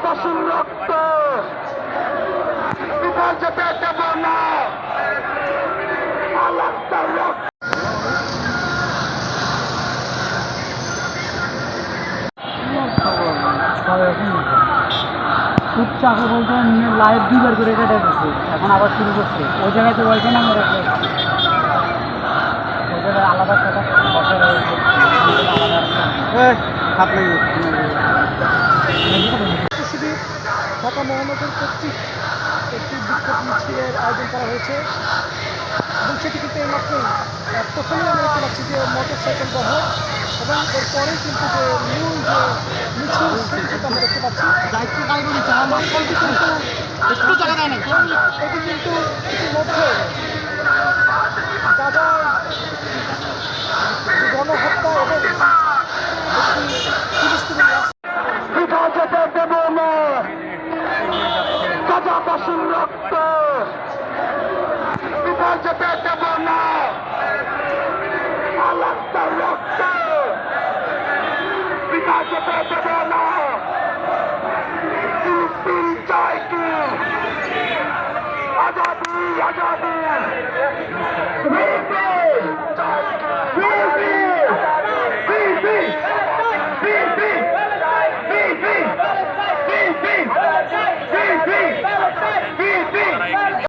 পশুর রক্ত বিপদ যেতে দেব না। আল্লাহর রক্ত চুপচাপ বলতে লাইভ 2 বার করে কেটে গেছে, এখন আবার শুরু করছে। ওই জায়গায় তো ওয়াইফাই নাম্বার আছে, ওই জায়গায় আলাদা টাকা বসে রয়েছে, আপনি শিবির ঢাকা মহানগর কর্তৃক একটি বিক্ষোভ মিছিলের আয়োজন করা হয়েছে এবং সেটি কিন্তু এইমাত্রই প্রথমেই আমরা দেখতে পাচ্ছি যে মোটর সাইকেল বহ এবং এরপরেই কিন্তু যে মূল যে মিছিল সেটি আমরা দেখতে পাচ্ছি। এটি কিন্তু ইতিমধ্যে গাজার যে গণহত্যা এবং একটি ফিলিস্তিনি বিপদ যেতে দেব না। গাজা পশুর রক্ত বিপদ যেতে দেব না। আল্লাহর রক্ত বিপদ যেতে দেব না। ফিলিস্তিন চাই কি? আজাদি আজাদি।